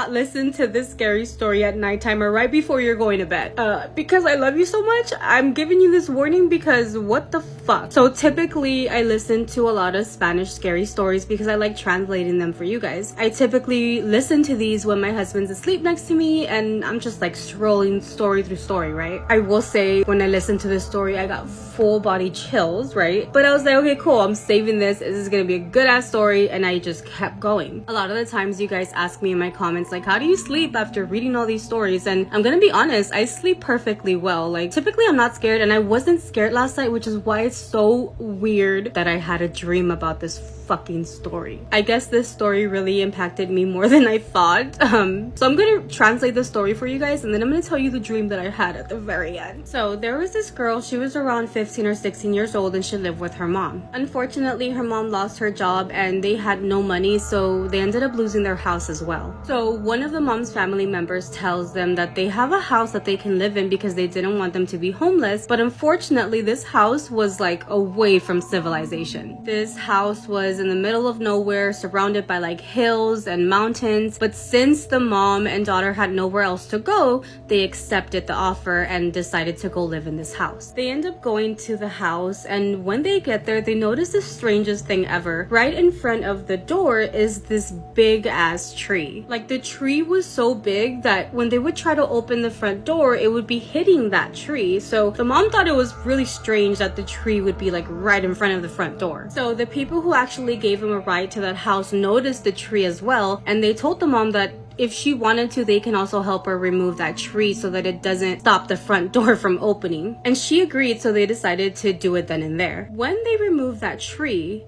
not listen to this scary story at nighttime or right before you're going to bed. Because I love you so much, I'm giving you this warning because what the fuck. So typically I listen to a lot of Spanish scary stories because I like translating them for you guys. I typically listen to these when my husband's asleep next to me and I'm just like scrolling story through story, right? I will say when I listened to this story, I got full body chills, right? But I was like, okay, cool, I'm saving this. This is gonna be a good ass story, and I just kept going. A lot of the times you guys ask me in my comments like, how do you sleep after reading all these stories? And I'm gonna be honest, I sleep perfectly well. Like typically I'm not scared, and I wasn't scared last night, which is why it's so weird that I had a dream about this fucking story. I guess this story really impacted me more than I thought. So I'm gonna translate the story for you guys, and then I'm gonna tell you the dream that I had at the very end. So there was this girl, she was around 15 or 16 years old, and she lived with her mom. Unfortunately, her mom lost her job and they had no money, so they ended up losing their house as well. So one of the mom's family members tells them that they have a house that they can live in because they didn't want them to be homeless, but unfortunately this house was like away from civilization. This house was in the middle of nowhere, surrounded by like hills and mountains, but since the mom and daughter had nowhere else to go, they accepted the offer and decided to go live in this house. They end up going to the house, and when they get there, they notice the strangest thing ever. Right in front of the door is this big ass tree. Like the tree was so big that when they would try to open the front door, it would be hitting that tree. So the mom thought it was really strange that the tree would be like right in front of the front door. So the people who actually gave him a ride to that house noticed the tree as well, and they told the mom that if she wanted to, they can also help her remove that tree so that it doesn't stop the front door from opening. And she agreed, so they decided to do it then and there. When they removed that tree,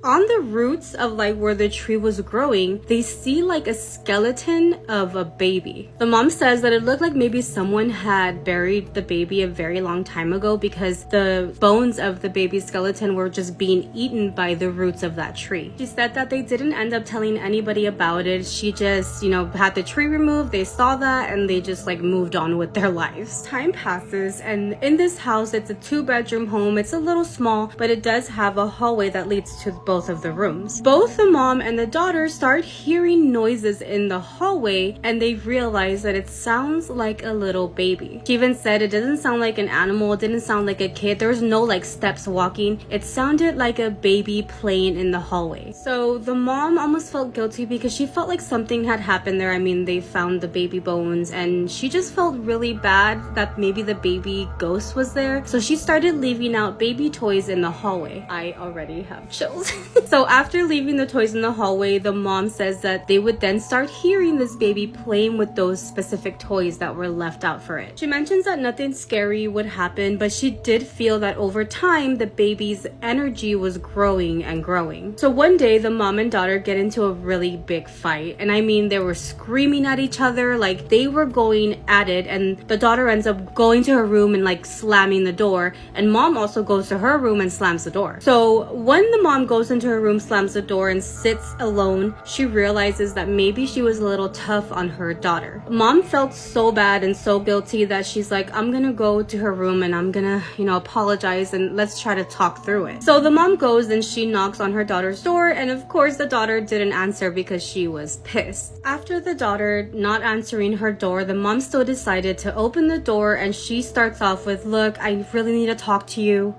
on the roots of like where the tree was growing, they see like a skeleton of a baby. The mom says that it looked like maybe someone had buried the baby a very long time ago because the bones of the baby's skeleton were just being eaten by the roots of that tree. She said that they didn't end up telling anybody about it. She just, had the tree removed, they saw that, and they just like moved on with their lives. Time passes, and in this house, it's a 2-bedroom home. It's a little small, but it does have a hallway that leads to both of the rooms. Both the mom and the daughter start hearing noises in the hallway, and they realize that it sounds like a little baby. She even said it doesn't sound like an animal, it didn't sound like a kid. There was no like steps walking. It sounded like a baby playing in the hallway. So the mom almost felt guilty because she felt like something had happened there. I mean, they found the baby bones, and she just felt really bad that maybe the baby ghost was there. So she started leaving out baby toys in the hallway. I already have chills. So after leaving the toys in the hallway, the mom says that they would then start hearing this baby playing with those specific toys that were left out for it. She mentions that nothing scary would happen, but she did feel that over time, the baby's energy was growing and growing. So one day, the mom and daughter get into a really big fight. And I mean, they were screaming at each other, like they were going at it, and the daughter ends up going to her room and like slamming the door, and mom also goes to her room and slams the door. So when the mom goes into her room, slams the door, and sits alone, she realizes that maybe she was a little tough on her daughter. Mom felt so bad and so guilty that she's like, I'm gonna go to her room and I'm gonna, apologize, and let's try to talk through it. So the mom goes and she knocks on her daughter's door, and of course the daughter didn't answer because she was pissed. After the daughter not answering her door, the mom still decided to open the door, and she starts off with, look, I really need to talk to you.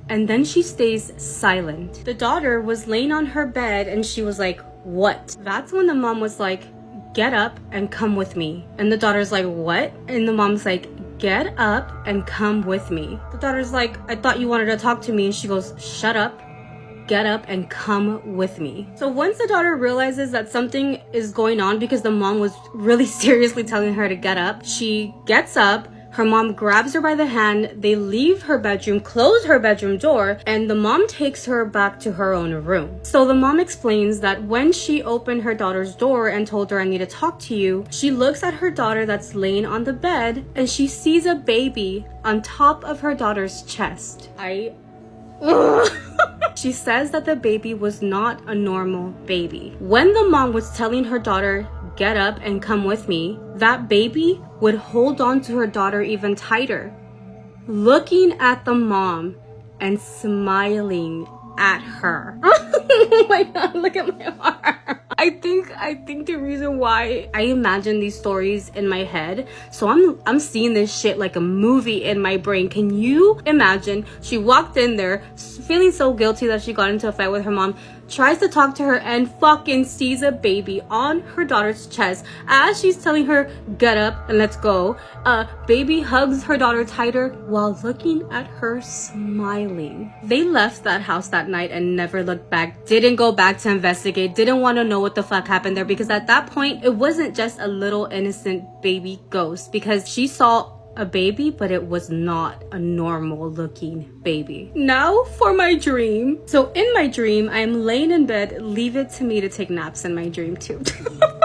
And then she stays silent. The daughter was laying on her bed and she was like, what? That's when the mom was like, get up and come with me. And the daughter's like, what? And the mom's like, get up and come with me. The daughter's like, I thought you wanted to talk to me. And she goes, shut up, get up and come with me. So once the daughter realizes that something is going on because the mom was really seriously telling her to get up, she gets up. Her mom grabs her by the hand, they leave her bedroom, close her bedroom door, and the mom takes her back to her own room. So the mom explains that when she opened her daughter's door and told her, I need to talk to you, she looks at her daughter that's laying on the bed, and she sees a baby on top of her daughter's chest. She says that the baby was not a normal baby. When the mom was telling her daughter, get up and come with me, that baby would hold on to her daughter even tighter, looking at the mom and smiling at her. Oh my god, look at my heart. I think the reason why I imagine these stories in my head, so I'm seeing this shit like a movie in my brain. Can you imagine? She walked in there feeling so guilty that she got into a fight with her mom, tries to talk to her, and fucking sees a baby on her daughter's chest. As she's telling her, get up and let's go, baby hugs her daughter tighter while looking at her smiling. They left that house that night and never looked back. Didn't go back to investigate. Didn't want to know what the fuck happened there, because at that point, it wasn't just a little innocent baby ghost, because she saw a baby, but it was not a normal looking baby. Now for my dream. So in my dream, I'm laying in bed. Leave it to me to take naps in my dream too.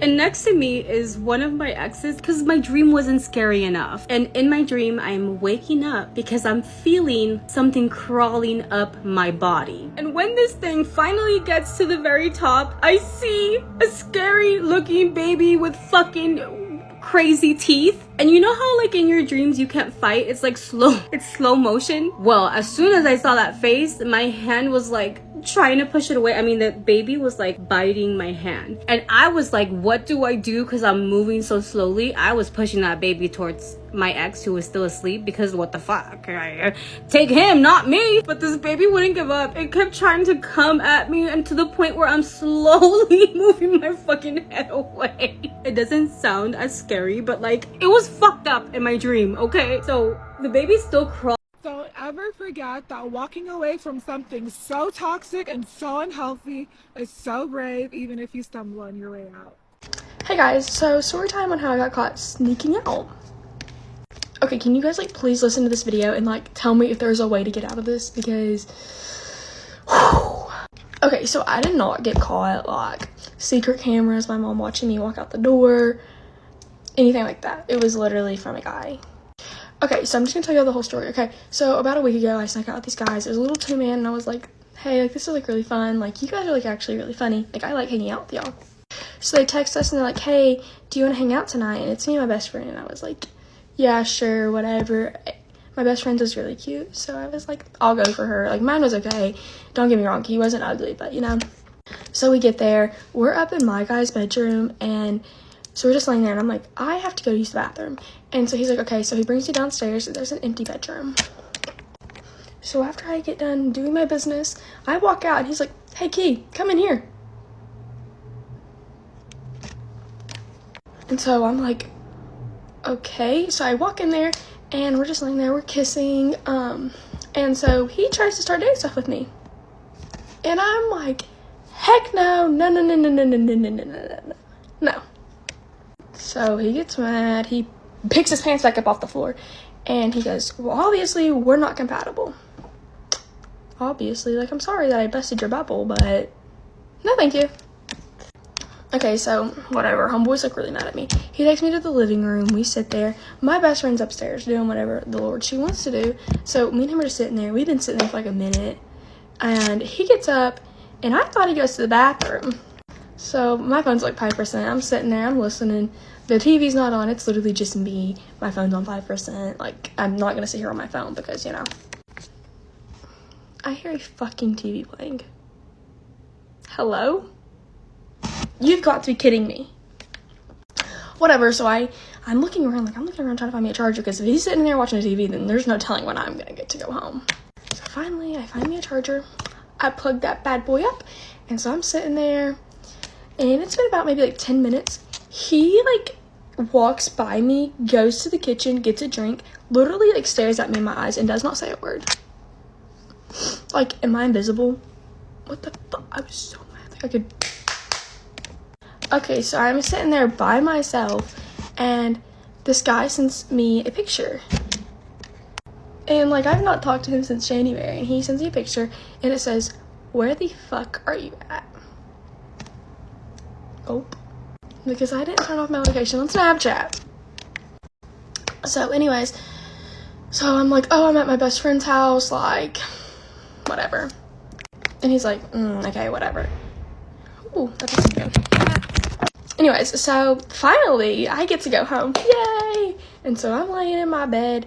And next to me is one of my exes, because my dream wasn't scary enough. And in my dream, I'm waking up because I'm feeling something crawling up my body. And when this thing finally gets to the very top, I see a scary looking baby with fucking crazy teeth. And you know how like in your dreams you can't fight, it's like slow motion? Well, as soon as I saw that face, my hand was like trying to push it away. I mean, the baby was like biting my hand, and I was like, what do I do? Because I'm moving so slowly. I was pushing that baby towards my ex, who was still asleep, because what the fuck, take him, not me. But this baby wouldn't give up. It kept trying to come at me, and to the point where I'm slowly moving my fucking head away. It doesn't sound as scary, but like it was fucked up in my dream. Okay, so the baby still crawled. Don't ever forget that walking away from something so toxic and so unhealthy is so brave, even if you stumble on your way out. Hey guys, so story time on how I got caught sneaking out. Okay, can you guys like please listen to this video and like tell me if there's a way to get out of this, because okay, so I did not get caught, like secret cameras, my mom watching me walk out the door, anything like that. It was literally from a guy. Okay, so I'm just gonna tell you the whole story. Okay, so about a week ago, I snuck out with these guys. It was a little two-man, and I was like, hey, like, this is, like, really fun. Like, you guys are, like, actually really funny. Like, I like hanging out with y'all. So they text us, and they're like, hey, do you want to hang out tonight? And it's me and my best friend. And I was like, yeah, sure, whatever. My best friend was really cute, so I was like, I'll go for her. Like, mine was okay. Don't get me wrong, he wasn't ugly, but, you know. So we get there. We're up in my guy's bedroom, and so we're just laying there, and I'm like, I have to go use the bathroom. And so he's like, okay. So he brings me downstairs, and there's an empty bedroom. So after I get done doing my business, I walk out, and he's like, hey, Key, come in here. And so I'm like, okay. So I walk in there, and we're just laying there, we're kissing. And so he tries to start doing stuff with me. And I'm like, heck no, no, no, no, no, no, no, no, no, no, no, no. So he gets mad, he picks his pants back up off the floor, and he goes, well, obviously, we're not compatible. Obviously, like, I'm sorry that I busted your bubble, but no thank you. Okay, so, whatever, homeboy's, like, really mad at me. He takes me to the living room, we sit there. My best friend's upstairs doing whatever the Lord she wants to do. So, me and him are just sitting there. We've been sitting there for, like, a minute, and he gets up, and I thought he goes to the bathroom. So, my phone's, like, 5%. I'm sitting there, I'm listening. The TV's not on, it's literally just me. My phone's on 5%. Like, I'm not gonna sit here on my phone because, you know. I hear a fucking TV playing. Hello? You've got to be kidding me. Whatever, so I'm looking around, trying to find me a charger, because if he's sitting there watching a TV, then there's no telling when I'm gonna get to go home. So finally, I find me a charger. I plug that bad boy up, and so I'm sitting there, and it's been about maybe, like, 10 minutes. He, like, walks by me, goes to the kitchen, gets a drink, literally, like, stares at me in my eyes and does not say a word. Like, am I invisible? What the fuck? I was so mad. Like, I could... Okay, so I'm sitting there by myself, and this guy sends me a picture. And, like, I've not talked to him since January, and he sends me a picture, and it says, where the fuck are you at? Oh. Because I didn't turn off my notification on Snapchat. So anyways, so I'm like, oh, I'm at my best friend's house, like, whatever. And he's like, okay, whatever. Ooh, that doesn't good. Anyways, so finally I get to go home. Yay! And so I'm laying in my bed,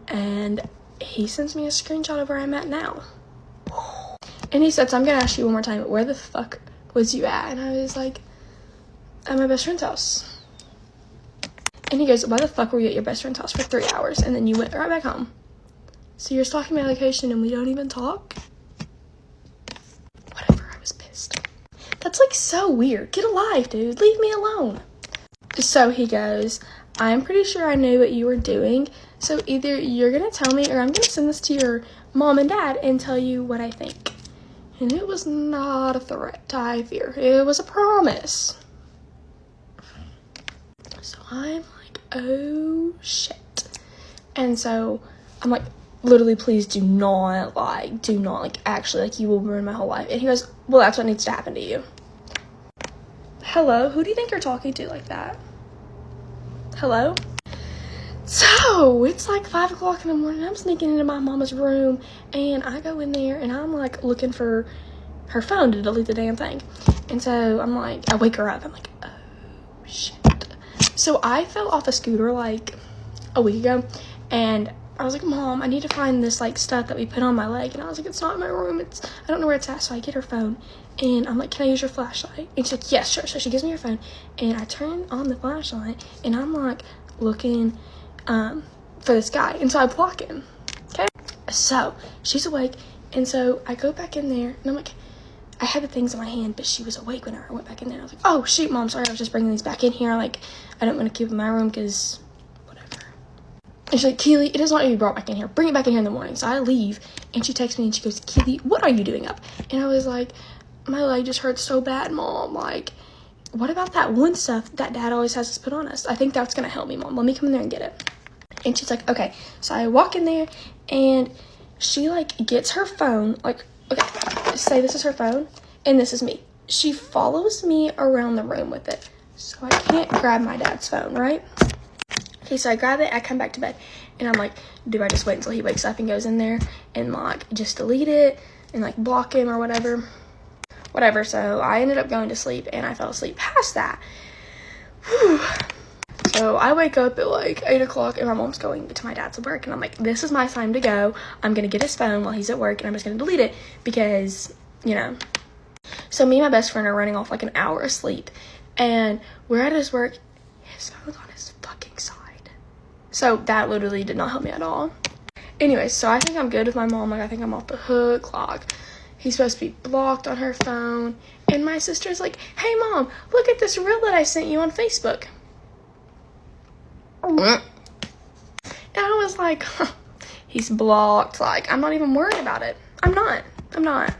and he sends me a screenshot of where I'm at now. And he said, so I'm gonna ask you one more time, where the fuck was you at? And I was like, at my best friend's house. And he goes, why the fuck were you at your best friend's house for 3 hours and then you went right back home? So you're stalking my location and we don't even talk? Whatever, I was pissed. That's like so weird. Get a life, dude. Leave me alone. So he goes, I'm pretty sure I knew what you were doing. So either you're going to tell me or I'm going to send this to your mom and dad and tell you what I think. And it was not a threat, I fear. It was a promise. So I'm like, oh shit. And so I'm like, literally, please do not actually, you will ruin my whole life. And he goes, well, that's what needs to happen to you. Hello? Who do you think you're talking to like that? Hello? So it's like 5 o'clock in the morning. I'm sneaking into my mama's room and I go in there and I'm like looking for her phone to delete the damn thing. And so I'm like, I wake her up. I'm like, oh shit. So I fell off a scooter like a week ago and I was like, Mom, I need to find this like stuff that we put on my leg. And I was like, it's not in my room. I don't know where it's at. So I get her phone and I'm like, can I use your flashlight? And she's like, yes, sure. So she gives me her phone and I turn on the flashlight and I'm like looking for this guy. And so I block him. Okay. So she's awake. And so I go back in there and I'm like, I had the things in my hand, but she was awake when I went back in there. I was like, oh shoot, Mom, sorry. I was just bringing these back in here. Like, I don't want to keep them in my room because whatever. And she's like, Keely, it does not need to be brought back in here. Bring it back in here in the morning. So I leave and she texts me and she goes, Keely, what are you doing up? And I was like, my leg just hurts so bad, Mom. Like, what about that one stuff that Dad always has us put on us? I think that's going to help me, Mom. Let me come in there and get it. And she's like, okay. So I walk in there and she like gets her phone. Like, okay, say this is her phone and this is me. She follows me around the room with it. So I can't grab my dad's phone, right? Okay, so I grab it. I come back to bed and I'm like, do I just wait until he wakes up and goes in there and like just delete it and like block him or whatever? Whatever. So I ended up going to sleep and I fell asleep past that. Whew. So I wake up at like 8 o'clock and my mom's going to my dad's work and I'm like, this is my time to go. I'm going to get his phone while he's at work and I'm just going to delete it because, you know. So me and my best friend are running off like an hour of sleep and we're at his work. His phone's on his fucking side. So that literally did not help me at all. Anyway, so I think I'm good with my mom. Like, I think I'm off the hook. Like, he's supposed to be blocked on her phone. And my sister's like, hey, Mom, look at this reel that I sent you on Facebook. And I was like, huh, he's blocked. Like, I'm not even worried about it. I'm not.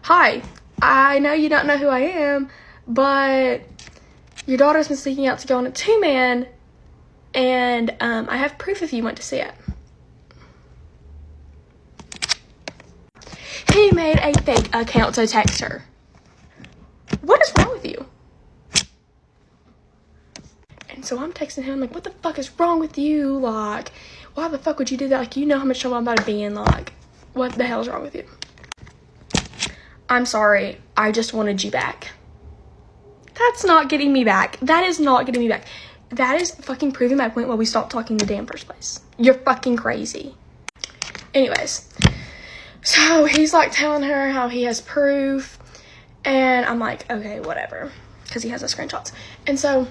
Hi, I know you don't know who I am, but your daughter's been sneaking out to go on a 2-man, and I have proof if you want to see it. He made a fake account to text her. What is wrong with you? And so I'm texting him, like, what the fuck is wrong with you? Like, why the fuck would you do that? Like, you know how much trouble I'm about to be in. Like, what the hell is wrong with you? I'm sorry. I just wanted you back. That's not getting me back. That is not getting me back. That is fucking proving my point why we stopped talking in the damn first place. You're fucking crazy. Anyways. So he's like telling her how he has proof. And I'm like, okay, whatever. Because he has the screenshots. And so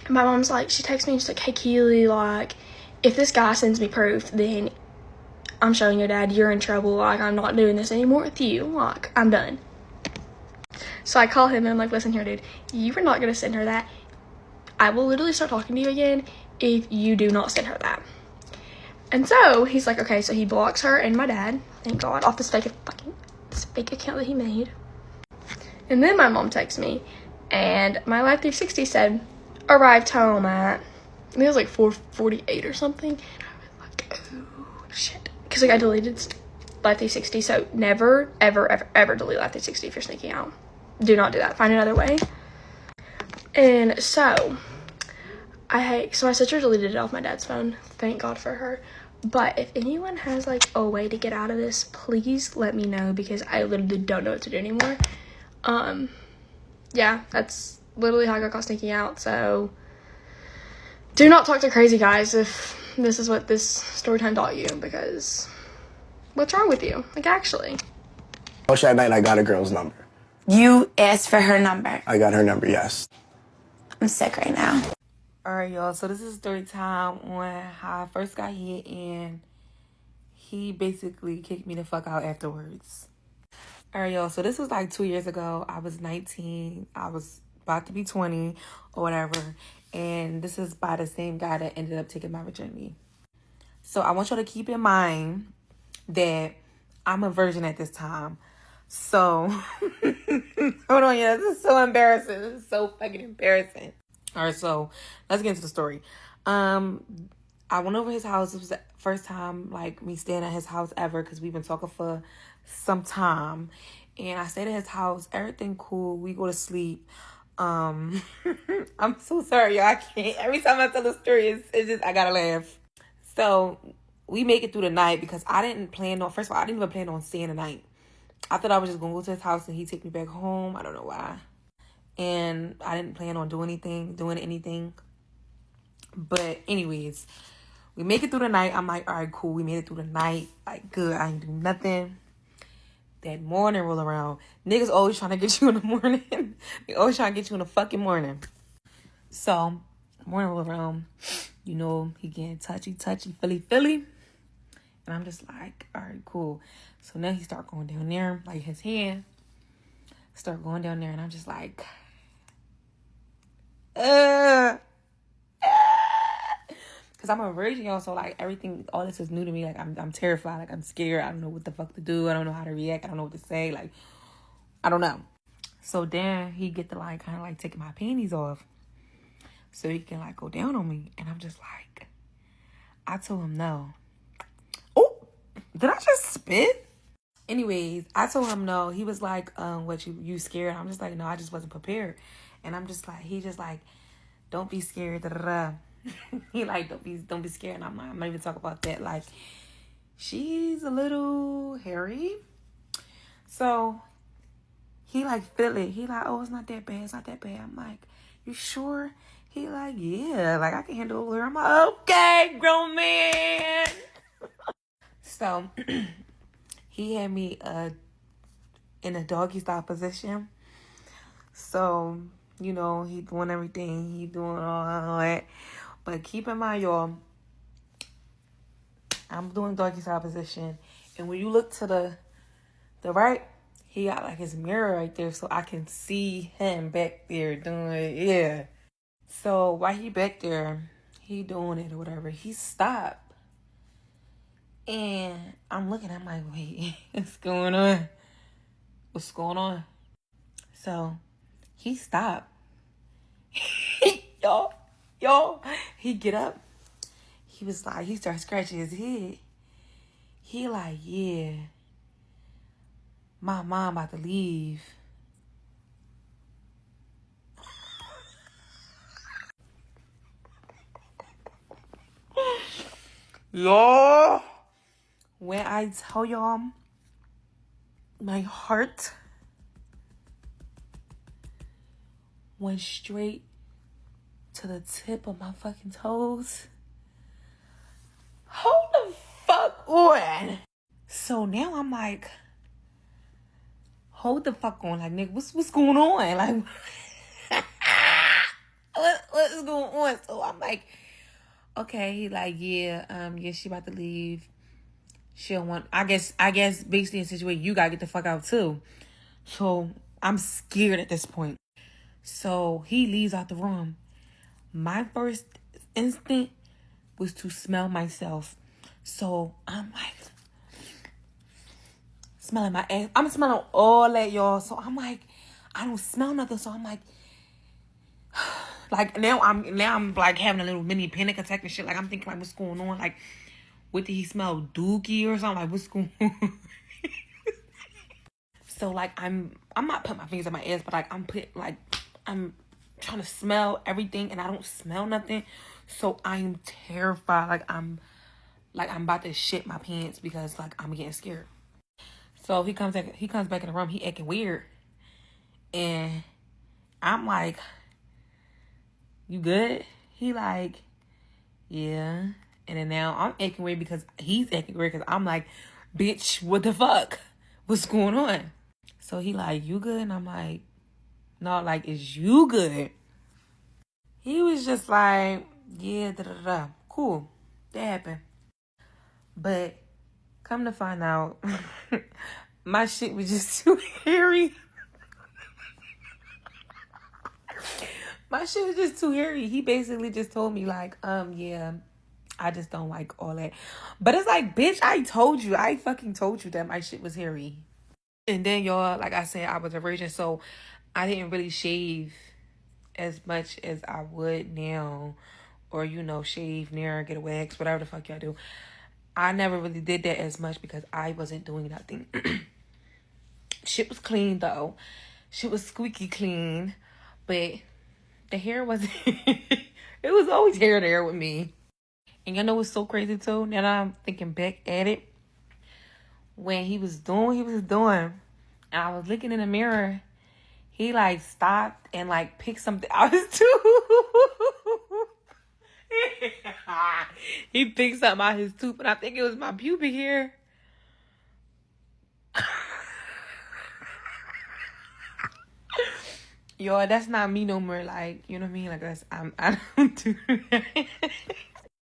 my mom's like, she texts me and she's like, hey, Keely, like, if this guy sends me proof, then I'm showing your dad you're in trouble. Like, I'm not doing this anymore with you. Like, I'm done. So I call him and I'm like, listen here, dude. You are not going to send her that. I will literally start talking to you again if you do not send her that. And so he's like, okay, so he blocks her and my dad, thank God, off this fake account that he made. And then my mom texts me and my Life 360 said, arrived home at, I think it was like 4:48 or something. And I was like, oh shit. Because like I deleted Life 360, so never, ever, ever, ever delete Life 360 if you're sneaking out. Do not do that. Find another way. And so my sister deleted it off my dad's phone. Thank God for her. But if anyone has like a way to get out of this, please let me know because I literally don't know what to do anymore. Yeah, that's literally how I got caught sneaking out. So do not talk to crazy guys if this is what this story time taught you, because what's wrong with you? Like, actually. That night I got a girl's number. You asked for her number. I got her number, yes. I'm sick right now. Alright, y'all. So this is story time on how I first got here and he basically kicked me the fuck out afterwards. Alright, y'all. So this was like 2 years ago. I was 19. I was about to be 20 or whatever. And this is by the same guy that ended up taking my virginity. So I want y'all to keep in mind that I'm a virgin at this time. So, hold on, yeah, this is so embarrassing. This is so fucking embarrassing. All right, so let's get into the story. I went over his house. It was the first time, like, me staying at his house ever because we've been talking for some time. And I stayed at his house. Everything cool. We go to sleep. I'm so sorry, y'all. I can't. Every time I tell the story, it's just, I gotta laugh. So, we make it through the night because I didn't plan on, first of all, I didn't even plan on staying the night. I thought I was just going to go to his house and he'd take me back home. I don't know why. And I didn't plan on doing anything. But anyways, we make it through the night. I'm like, all right, cool. We made it through the night. Like, good. I ain't do nothing. That morning roll around. Niggas always trying to get you in the morning. They always trying to get you in the fucking morning. So, morning roll around. You know, he getting touchy, Philly. And I'm just like, all right, cool. So now he start going down there, like his hand start going down there, and I'm just like, because I'm a virgin, y'all. So like everything, all this is new to me. Like I'm terrified. Like I'm scared. I don't know what the fuck to do. I don't know how to react. I don't know what to say. Like I don't know. So then he get to like kind of like taking my panties off, so he can like go down on me, and I'm just like, I told him no. Oh, did I just spit? Anyways, I told him no. He was like, what, you scared? I'm just like, no, I just wasn't prepared. And I'm just like, he just like, don't be scared. Da, da, da. He like, don't be scared. And I'm like, I'm not even talking about that. Like, she's a little hairy. So he like feel it. He like, oh, it's not that bad. It's not that bad. I'm like, you sure? He like, yeah, like I can handle her. I'm like, okay, grown man. So he had me in a doggy style position. So, you know, he doing everything. He doing all that. But keep in mind, y'all, I'm doing doggy style position. And when you look to the right, he got like his mirror right there. So I can see him back there doing it. Yeah. So while he back there, he doing it or whatever, he stopped. And I'm looking, I'm like, wait, what's going on? What's going on? So he stopped. Y'all, he get up. He was like, he started scratching his head. He like, yeah, my mom about to leave. Y'all, when I tell y'all, my heart went straight to the tip of my fucking toes. Hold the fuck on. So now I'm like, hold the fuck on. Like, nigga, what's going on? Like, what's going on? So I'm like, okay. He like, yeah, she about to leave. She don't want, I guess basically in a situation, you gotta get the fuck out too. So I'm scared at this point. So he leaves out the room. My first instinct was to smell myself. So I'm like, smelling my ass. I'm smelling all that, y'all. So I'm like, I don't smell nothing. So I'm like now I'm like having a little mini panic attack and shit. Like I'm thinking like, what's going on? Like, what did he smell? Dookie or something? Like, what's going on? So like I'm not putting my fingers in my ass, but like I'm trying to smell everything and I don't smell nothing. So I'm terrified. Like I'm about to shit my pants because like I'm getting scared. So he comes back in the room, he acting weird. And I'm like, you good? He like, yeah. And then now I'm acting weird because he's acting weird because I'm like, bitch, what the fuck? What's going on? So he like, you good? And I'm like, no, like, is you good? He was just like, yeah, da-da-da. Cool. That happened. But come to find out, my shit was just too hairy. My shit was just too hairy. He basically just told me like, yeah, I just don't like all that. But it's like, bitch, I told you. I fucking told you that my shit was hairy. And then, y'all, like I said, I was a virgin, so I didn't really shave as much as I would now. Or, you know, shave near, get a wax, whatever the fuck y'all do. I never really did that as much because I wasn't doing nothing. Shit was clean, though. Shit was squeaky clean. But the hair wasn't... It was always hair there with me. And y'all know what's so crazy, too? Now that I'm thinking back at it. When he was doing what he was doing, and I was looking in the mirror, he, like, stopped and, like, picked something out his tooth. He picked something out his tooth, and I think it was my pubic hair. Yo, that's not me no more. Like, you know what I mean? Like, I don't do that.